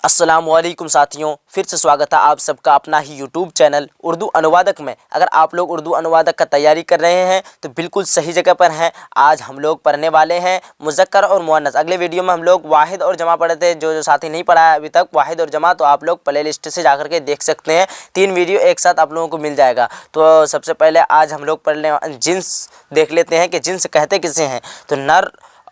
अस्सलाम वालेकुम साथियों, फिर से स्वागत है आप सबका अपना ही यूट्यूब चैनल उर्दू अनुवादक में। अगर आप लोग उर्दू अनुवादक का तैयारी कर रहे हैं तो बिल्कुल सही जगह पर हैं। आज हम लोग पढ़ने वाले हैं मुज़क्कर और मुअन्नस। अगले वीडियो में हम लोग वाहिद और जमा पढ़े थे। जो साथी नहीं पढ़ा है अभी तक वाहिद और जमा, तो आप लोग प्ले लिस्ट से जाकर के देख सकते हैं। 3 वीडियो एक साथ आप लोगों को मिल जाएगा। तो सबसे पहले आज हम लोग पढ़ने जिन्स देख लेते हैं कि जिन्स कहते किसे हैं। तो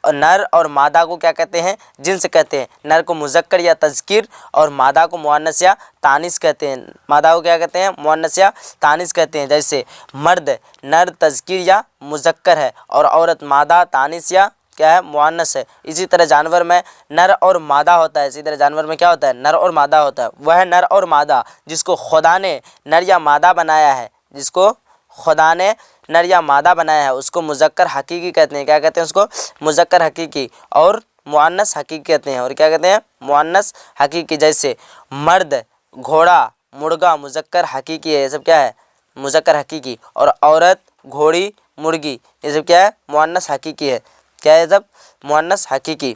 नर और मादा को क्या कहते हैं? जिन्स कहते हैं। नर को मुज़क्कर या तज़कीर और मादा को मुअन्नस या तानिस कहते हैं। मादा को क्या कहते हैं? मुअन्नस या तानिस कहते हैं। जैसे मर्द नर तज़कीर या मुज़क्कर है और औरत मादा तानिस या क्या है? मुअन्नस है। इसी तरह जानवर में नर और मादा होता है। इसी तरह जानवर में क्या होता है? नर और मादा होता है। वह नर और मादा जिसको खुदा ने नर या मादा बनाया है, जिसको खुदा ने नर या मादा बनाया है, उसको मुज़क्कर हकीकी कहते हैं। क्या कहते हैं? उसको मुज़क्कर हकीकी और मुअन्नस हकीकी कहते हैं। और क्या कहते हैं? मुअन्नस हकीकी। जैसे मर्द घोड़ा मुर्गा मुज़क्कर हकीकी है। ये सब क्या है? मुज़क्कर हकीकी। और औरत घोड़ी मुर्गी, ये सब क्या है? मुअन्नस हकीकी है। क्या है सब? मुअन्नस हकीकी।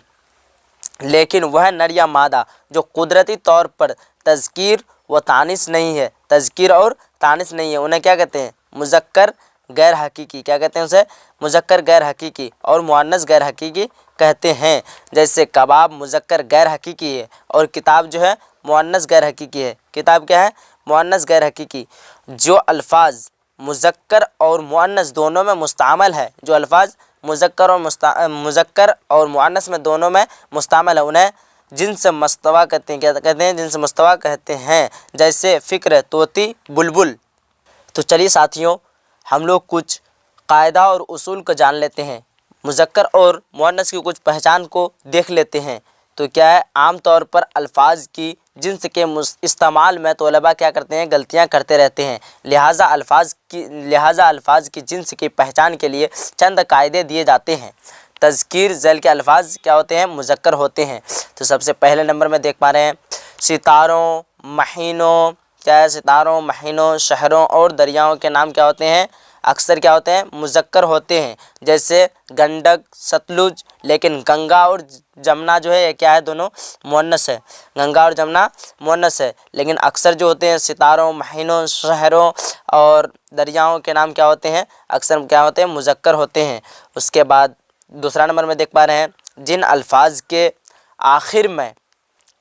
लेकिन वह नर या मादा जो कुदरती तौर पर तज़कीर व तानिस नहीं है, तज़कीर और तानिस नहीं है, उन्हें क्या कहते हैं? मुज़क्कर गैर हकीकी। क्या कहते हैं उसे? मुज़क्कर गैर हकीकी और मुअन्नस गैर हकीकी कहते हैं। जैसे कबाब मुज़क्कर गैर हकीकी है और किताब जो है मुअन्नस गैर हकीकी है। किताब क्या है? मुअन्नस गैर हकीकी। जो अल्फाज मुज़क्कर और मुअन्नस दोनों में मुस्तामल है, जो अल्फाज मुज़क्कर और मुअन्नस में दोनों में मुस्तामल है, उन्हें जिन्स मस्तवा कहते हैं। क्या कहते हैं? जिन्स मस्तवा कहते हैं। जैसे फ़िक्र तोती बुलबुल। तो चलिए साथियों, हम लोग कुछ कायदा और उसूल को जान लेते हैं। मुज़क्कर और मुअन्नस की कुछ पहचान को देख लेते हैं। तो क्या है, आम तौर पर अल्फाज की जिन्स के इस्तेमाल में तलबा क्या करते हैं? गलतियां करते रहते हैं। लिहाजा अल्फाज की जिन्स की पहचान के लिए चंद कायदे दिए जाते हैं। तज़कीर ज़ैल के अल्फाज क्या होते हैं? मुज़क्कर होते हैं। तो सबसे पहले नंबर में देख पा रहे हैं सितारों, महीनों। क्या है? सितारों, महीनों, शहरों और दरियाओं के नाम क्या होते हैं? अक्सर क्या होते हैं? मुज़क्कर होते हैं। जैसे गंडक, सतलुज। लेकिन गंगा और जमुना जो है ये क्या है? दोनों मुअन्नस है। गंगा और जमुना मुअन्नस है। लेकिन अक्सर जो होते हैं सितारों, महीनों, शहरों और दरियाओं के नाम क्या होते हैं? अक्सर क्या होते हैं? मुज़क्कर होते हैं। उसके बाद दूसरा नंबर में देख पा रहे हैं जिन अल्फाज के आखिर में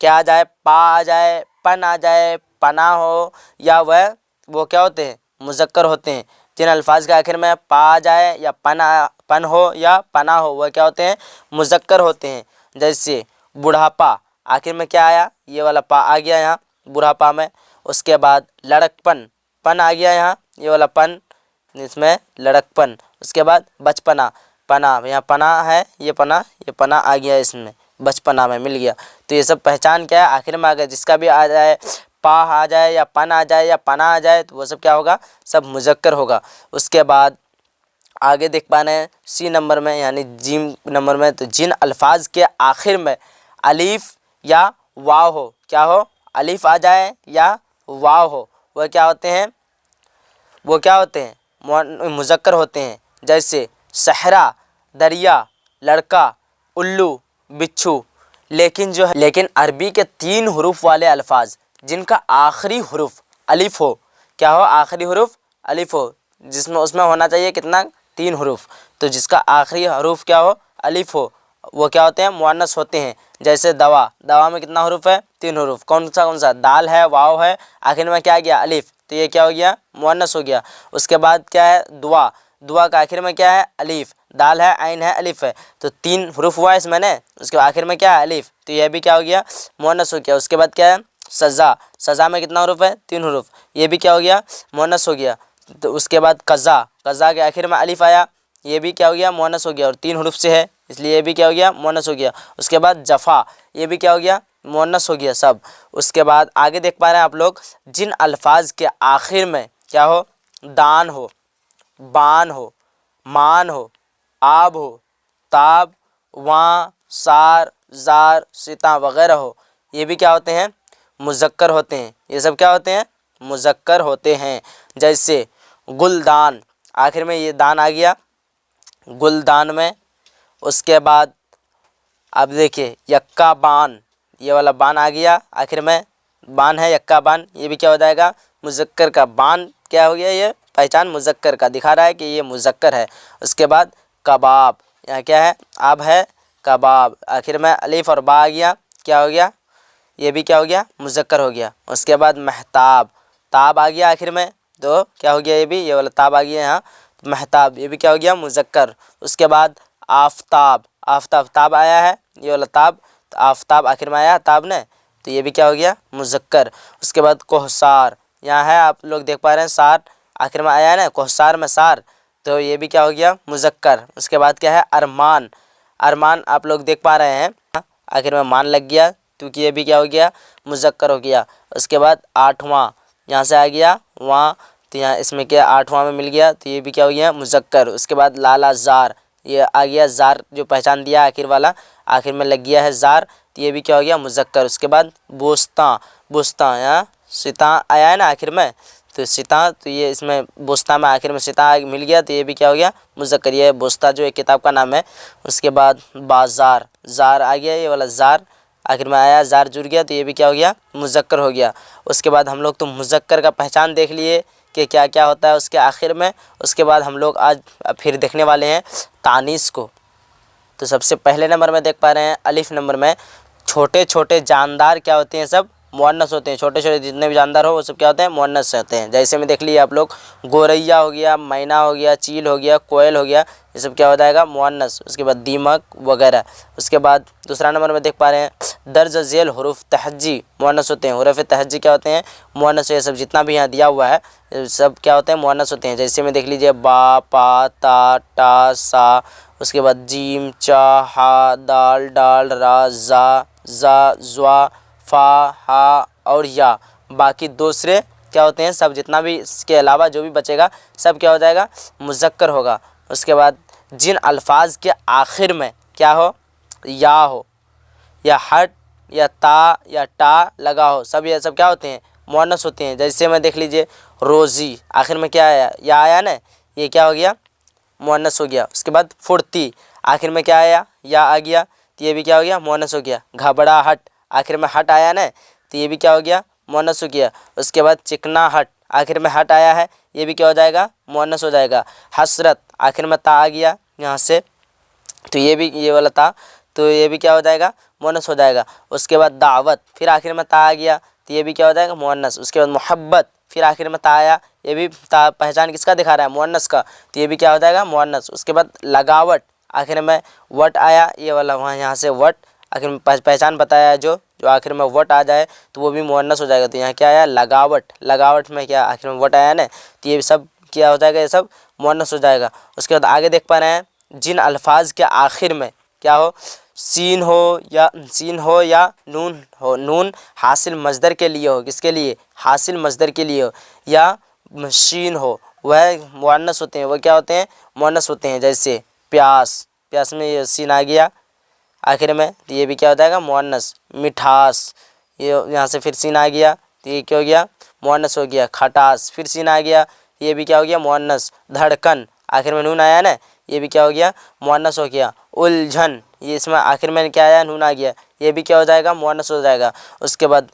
क्या आ जाए? पा आ जाए, पन आ जाए, पना हो या वो क्या होते हैं? मुज़क्कर होते हैं। जिन अल्फाज के आखिर में पा आ जाए या पन हो या पना हो, वह क्या होते हैं? मुज़क्कर होते हैं। जैसे बुढ़ापा, आखिर में क्या आया? ये वाला पा आ गया यहाँ बुढ़ापा में। उसके बाद लड़कपन, पन आ गया यहाँ, ये वाला पन, इसमें लड़कपन। उसके बाद बचपना, पना, यहाँ पना है, ये पना आ गया, इसमें बचपना में मिल गया। तो ये सब पहचान क्या है? आखिर में आ गया। जिसका भी आ जाए, पा आ जाए या पन आ जाए या पना आ जाए, तो वो सब क्या होगा? सब मुज़क्कर होगा। उसके बाद आगे देख पा रहे हैं सी नंबर में यानी जीम नंबर में। तो जिन अल्फाज के आखिर में अलीफ या वाव हो, क्या हो? अलीफ आ जाए या वाव हो, वह क्या होते हैं? वो क्या होते हैं? मुज़क्कर होते हैं। जैसे सहरा, दरिया, लड़का, उल्लू, बिच्छू। लेकिन अरबी के 3 हरूफ वाले अल्फाज जिनका आखिरी हरूफ अलिफ हो, क्या हो? आखिरी हरूफ अलिफ हो, जिसमें उसमें होना चाहिए कितना? 3 हरूफ। तो जिसका आखिरी हरूफ क्या हो? अलिफ हो, वो क्या होते हैं? मुअन्नस होते हैं। जैसे दवा, दवा में कितना हरूफ है? 3 हरूफ। कौन सा? दाल है, वाव है, आखिर में क्या आ गया? अलिफ। तो ये क्या हो गया? मुअन्नस हो गया। उसके बाद क्या है? दुआ, दुआ का आखिर में क्या है? अलिफ। दाल है, आइन है, अलिफ है, तो 3 हरूफ हुआ इसमें ने। उसके आखिर में क्या है? अलिफ। तो यह भी क्या हो गया? मुअन्नस हो गया। उसके बाद क्या है? सज़ा, सज़ा में कितना हरूफ है? 3 हरूफ। ये भी क्या हो गया? मुअन्नस हो गया। तो उसके बाद कज़ा, कज़ा के आखिर में अलिफ आया, ये भी क्या हो गया? मुअन्नस हो गया और 3 हरूफ से है, इसलिए ये भी क्या हो गया? मुअन्नस हो गया। उसके बाद जफ़ा, ये भी क्या हो गया? मुअन्नस हो गया सब। उसके बाद आगे देख पा रहे हैं आप लोग जिन अल्फाज के आखिर में क्या हो? दान हो, बान हो, मान हो, आब हो, ताब, वां, सार, जार, सिता वगैरह हो, ये भी क्या होते हैं? मुज़क्कर होते हैं। ये सब क्या होते हैं? मुज़क्कर होते हैं। जैसे गुलदान, आखिर में ये दान आ गया गुलदान में। उसके बाद अब देखिए यक्का बान, ये वाला बान आ गया आखिर में, बान है यक्का बान, ये भी क्या हो जाएगा मुज़क्कर का। बान क्या हो गया, ये पहचान मुज़क्कर का दिखा रहा है कि ये मुज़क्कर है। उसके बाद कबाब, यहाँ क्या है आब है कबाब, आखिर में अलिफ और बा आ गया, क्या हो गया ये भी क्या हो गया मुज़क्कर हो गया। उसके बाद महताब, ताब आ गया आखिर में, तो क्या हो गया ये वाला ताब आ गया यहाँ, महताब ये भी क्या हो गया मुज़क्कर। उसके बाद आफ़ताब, आफ़ताब ताब आया है, ये वाला ताब, तो आफ़ताब आखिर में आया ताब ने, तो ये भी क्या हो गया मुज़क्कर। उसके बाद कोहसार, यहाँ है आप लोग देख पा रहे हैं सार आखिर में आया है ना, कोहसार में सार, तो ये भी क्या हो गया मुज़क्कर। उसके बाद क्या है अरमान, अरमान आप लोग देख पा रहे हैं आखिर में मान लग गया, क्योंकि ये भी क्या हो गया मुज़क्कर हो गया। उसके बाद आठवां, यहाँ से आ गया वहाँ, तो यहाँ इसमें क्या आठवां में मिल गया, तो ये भी क्या हो गया मुज़क्कर। उसके बाद लाला ज़ार, ये आ गया ज़ार जो पहचान दिया आखिर वाला, आखिर में लग गया है ज़ार, तो ये भी क्या हो गया मुज़क्कर। उसके बाद बोस्तां, बोस्तां यहाँ सिता आया है ना आखिर में, तो सिता, तो ये इसमें बोस्ता में आखिर में सिता मिल गया, तो ये भी क्या हो गया मुज़क्कर। ये बोस्ता जो एक किताब का नाम है। उसके बाद बाज़ार, ज़ार आ गया, ये वाला ज़ार आखिर में आया, ज़ार जुड़ गया, तो ये भी क्या हो गया मुज़क्कर हो गया। उसके बाद हम लोग तो मुज़क्कर का पहचान देख लिए कि क्या क्या होता है उसके आखिर में। उसके बाद हम लोग आज फिर देखने वाले हैं तानीस को। तो सबसे पहले नंबर में देख पा रहे हैं अलिफ नंबर में, छोटे छोटे जानदार क्या होते हैं सब मुअन्नस होते हैं, छोटे छोटे जितने भी जानदार हो वो सब क्या होते हैं मुअन्नस होते हैं। जैसे में देख लिए आप लोग गोरैया हो गया, मैना हो गया, चील हो गया, कोयल हो गया, ये सब क्या हो जाएगा मुअन्नस। उसके बाद दीमक वगैरह। उसके बाद दूसरा नंबर में देख पा रहे हैं दर्ज झेल हुरूफ तहज्जी मुअन्नस होते हैं, हुरूफ तहज्जी क्या होते हैं मुअन्नस। ये सब जितना भी यहाँ दिया हुआ है सब क्या होते हैं मुअन्नस होते हैं। जैसे में देख लीजिए बा, पा, ता, टा, सा, उसके बाद जीम, चा, हा, दाल, डाल, रा, जा, ज़्वा, फा, हा और या। बाकी दूसरे क्या होते हैं सब, जितना भी इसके अलावा जो भी बचेगा सब क्या हो जाएगा मुज़क्कर होगा। उसके बाद जिन अल्फाज के आखिर में क्या हो या हो या हट या ता या टा लगा हो, सब ये सब क्या होते हैं मुअन्नस होते हैं। जैसे में देख लीजिए रोज़ी, आखिर में क्या आया या आया ना, ये क्या हो गया मुअन्नस हो गया। उसके बाद फुर्ती, आखिर में क्या आया या आ गया, तो ये भी क्या हो गया मुअन्नस हो गया। घबराहट, आखिर में हट आया ना, तो ये भी क्या हो गया मुअन्नस हो गया। उसके बाद चिकनाहट, आखिर में हट आया है, ये भी क्या हो जाएगा मुअन्नस हो जाएगा। हसरत, आखिर में ता आ गया यहाँ से, तो ये भी ये वाला ता, तो ये भी क्या हो जाएगा मुअन्नस हो जाएगा। उसके बाद दावत, फिर आखिर में ता आ गया, तो ये भी क्या हो जाएगा मुअन्नस। उसके बाद मोहब्बत, फिर आखिर में ता आया, ये भी ता पहचान किसका दिखा रहा है मुअन्नस का, तो ये भी क्या हो जाएगा मुअन्नस। उसके बाद लगावट, आखिर में वट आया, ये वाला वहाँ यहाँ से वट, आखिर में पहचान बताया है जो आखिर में वट आ जाए तो वो भी मुअन्नस हो जाएगा। तो यहाँ क्या आया लगावट, लगावट में क्या आखिर में वट आया ना, तो ये सब क्या हो जाएगा ये सब मुअन्नस हो जाएगा। उसके बाद आगे देख पा रहे हैं जिन अल्फाज के आखिर में क्या हो सीन हो या नून हो, नून हासिल मज़दर के लिए हो, किसके लिए हासिल मज़दर के लिए हो, या शीन हो, वह मुअन्नस होते हैं, वह क्या होते हैं मुअन्नस होते हैं। जैसे प्यास, प्यास में ये सीन आ गया आखिर में, तो ये भी क्या हो जाएगा मुअन्नस। मिठास, ये यहाँ से फिर सीन आ गया, तो ये क्या हो गया मुअन्नस हो गया। खटास, फिर सीन आ गया, ये भी क्या हो गया मुअन्नस। धड़कन, आखिर में नून आया ना, ये भी क्या हो गया मुअन्नस हो गया। उलझन, ये इसमें आखिर में क्या आया नून आ गया, ये भी क्या हो जाएगा मुअन्नस हो जाएगा। उसके बाद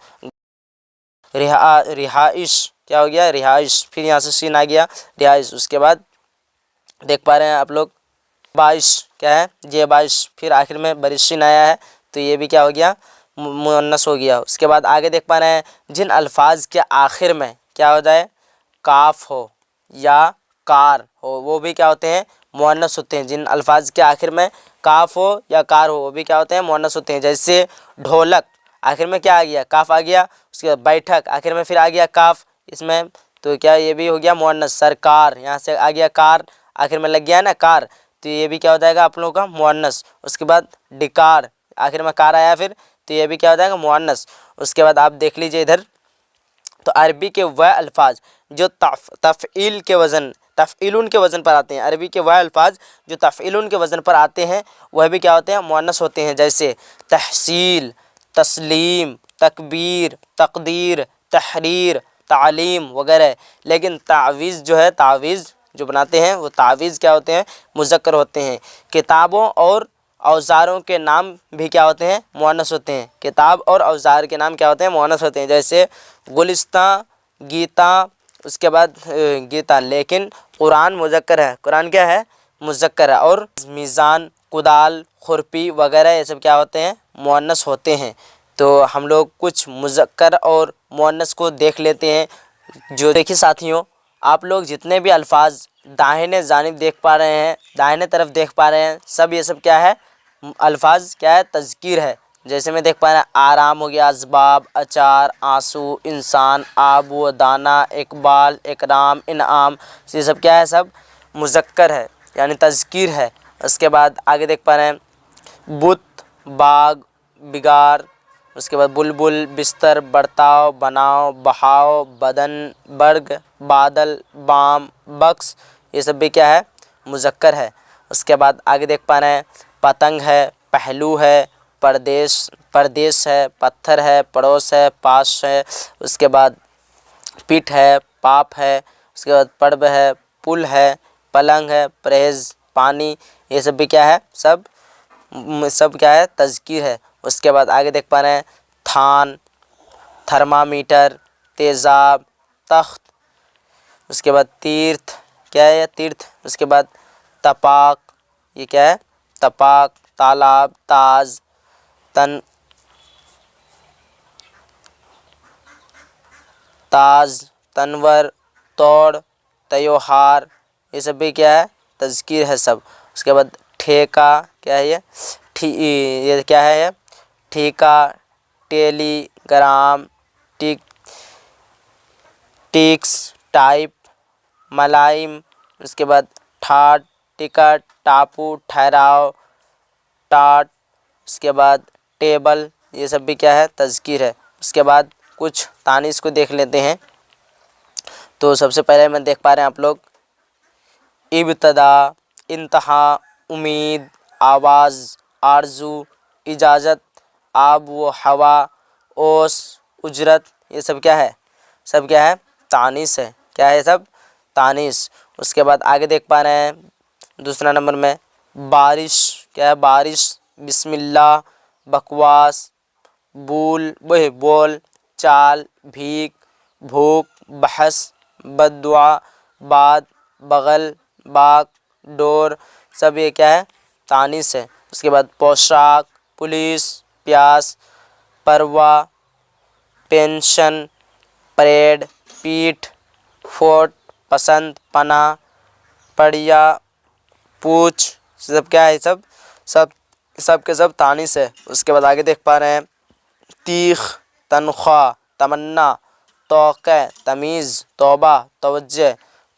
रिहाइश, क्या हो गया रिहाइश, फिर यहाँ से सीन आ गया रिहाइश। उसके बाद देख पा रहे हैं आप लोग बाइश, क्या है ये बाइश, फिर आखिर में बरिशीन आया है, तो ये भी क्या हो गया मुअन्नस हो गया। उसके बाद आगे देख पा रहे हैं जिन अल्फाज के आखिर में क्या हो जाए काफ हो या कार हो, वो भी क्या होते हैं मुअन्नस होते हैं। जिन अल्फाज के आखिर में काफ हो या कार हो वो भी क्या होते हैं मुअन्नस होते हैं। जैसे ढोलक, आखिर में क्या आ गया काफ आ गया। उसके बाद बैठक, आखिर में फिर आ गया काफ इसमें, तो क्या ये भी हो गया मुअन्नस। सरकार, यहाँ से आ गया कार, आखिर में लग गया ना कार, तो ये भी क्या हो जाएगा आप लोगों का मुअन्नस। उसके बाद डिकार, आखिर में कार आया फिर, तो ये भी क्या हो जाएगा मुअन्नस। उसके बाद आप देख लीजिए इधर, तो अरबी के वह अल्फाज जो तफ़ईल के वज़न तफ़ईलुन के वज़न पर आते हैं, अरबी के वह अल्फाज जो तफ़ईलुन के वज़न पर आते हैं वह भी क्या होते हैं मुअन्नस होते हैं। जैसे तहसील, तस्लीम, तकबीर, तकदीर, तहरीर, तालीम वगैरह। लेकिन तावीज़ जो है, तावीज़ जो बनाते हैं वो तावीज़ क्या होते हैं मुज़क्कर होते हैं। किताबों और اوزاروں کے نام بھی کیا ہوتے ہیں؟ مؤنث ہوتے ہیں۔ کتاب اور اوزار کے نام کیا ہوتے ہیں؟ مؤنث ہوتے ہیں، جیسے گلستان، گیتا، اس کے بعد گیتا، لیکن قرآن مذکر ہے، قرآن کیا ہے؟ مذکر ہے۔ اور میزان، کدال، کھرپی وغیرہ یہ سب کیا ہوتے ہیں؟ مؤنث ہوتے ہیں۔ تو ہم لوگ کچھ مذکر اور مؤنث کو دیکھ لیتے ہیں۔ جو دیکھیے ساتھیوں، آپ لوگ جتنے بھی الفاظ داہنے جانب دیکھ پا رہے ہیں، داہنے طرف دیکھ پا رہے ہیں، سب یہ سب کیا ہے؟ الفاظ کیا ہے؟ تذکیر ہے۔ جیسے میں دیکھ پا رہا ہوں آرام ہو گیا، اسباب، اچار، آنسو، انسان، آب و دانہ، اقبال، اکرام، انعام، یہ سب کیا ہے؟ سب مذکر ہے، یعنی تذکیر ہے۔ اس کے بعد آگے دیکھ پا رہے ہیں بت، باغ، بگار، اس کے بعد بلبل، بستر، برتاؤ، بناؤ، بہاؤ، بدن، برگ، بادل، بام، بکس، یہ سب بھی کیا ہے؟ مذکر ہے۔ اس کے بعد آگے دیکھ پا رہے ہیں پتنگ ہے، پہلو ہے، پردیس ہے، پتھر ہے، پڑوس ہے، پاس ہے، اس کے بعد پیٹھ ہے، پاپ ہے، اس کے بعد پڑب ہے، پل ہے، پلنگ ہے، پرہیز، پانی، یہ سب بھی کیا ہے؟ سب کیا ہے؟ تذکیر ہے۔ اس کے بعد آگے دیکھ پا رہے ہیں تھان، تھرمامیٹر، تیزاب، تخت، اس کے بعد تیرتھ، کیا ہے یہ؟ تیرتھ۔ اس کے بعد تپاک، یہ کیا ہے؟ تپاک، تالاب، تاز، تنور، توڑ، تیوہار، یہ سب بھی کیا ہے؟ تذکیر ہے سب۔ اس کے بعد ٹھیکہ، کیا ہے یہ کیا ہے؟ یہ ٹھیکہ، ٹیلی گرام، ٹیکس، ٹائپ، ملائم، اس کے بعد ٹھاٹ، ٹکٹ، ٹاپو، ٹھہراؤ، ٹاٹ، اس کے بعد ٹیبل، یہ سب بھی کیا ہے؟ تذکیر ہے۔ اس کے بعد کچھ تانیث کو دیکھ لیتے ہیں۔ تو سب سے پہلے میں دیکھ پا رہے ہیں آپ لوگ ابتدا، انتہا، امید، آواز، آرزو، اجازت، آب و ہوا، اوس، اجرت، یہ سب کیا ہے؟ سب کیا ہے؟ تانیث ہے۔ کیا ہے سب؟ تانیث۔ اس کے بعد آگے دیکھ پا رہے ہیں دوسرا نمبر میں بارش، کیا ہے؟ بارش، بسم اللہ، بکواس، بول، چال، بھیک، بھوک، بحث، بد دعا، باد، بغل، باغ، ڈور، سب یہ کیا ہے؟ تانیث ہے۔ اس کے بعد پوشاک، پولیس، پیاس، پروا، پینشن، پریڈ، پیٹھ، فوٹ، پسند، پناہ، پڑیا، پوچھ، سب کیا ہے؟ سب کے سب تانیث ہے۔ اس کے بعد آگے دیکھ پا رہے ہیں تیخ، تنخواہ، تمنا، توقع، تمیز، توبہ، توجہ،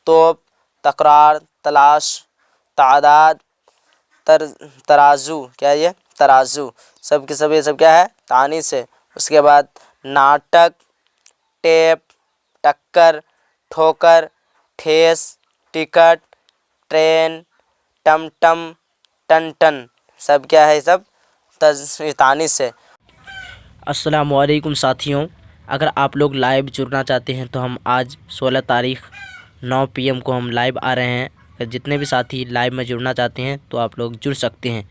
توپ، تکرار، تلاش، تعداد، ترازو، کیا ہے یہ؟ ترازو، سب کے سب یہ سب کیا ہے؟ تانیث ہے۔ اس کے بعد ناٹک، ٹیپ، ٹکر، ٹھوکر، ٹھیس، ٹکٹ، ٹرین، ٹم ٹم، ٹن ٹن، سب کیا ہے؟ سب تانیث ہے۔ السلام علیکم ساتھیوں، اگر آپ لوگ لائیو جڑنا چاہتے ہیں تو ہم آج 16 تاریخ 9 PM کو ہم لائیو آ رہے ہیں۔ جتنے بھی ساتھی لائیو میں جڑنا چاہتے ہیں تو آپ لوگ جڑ سکتے ہیں۔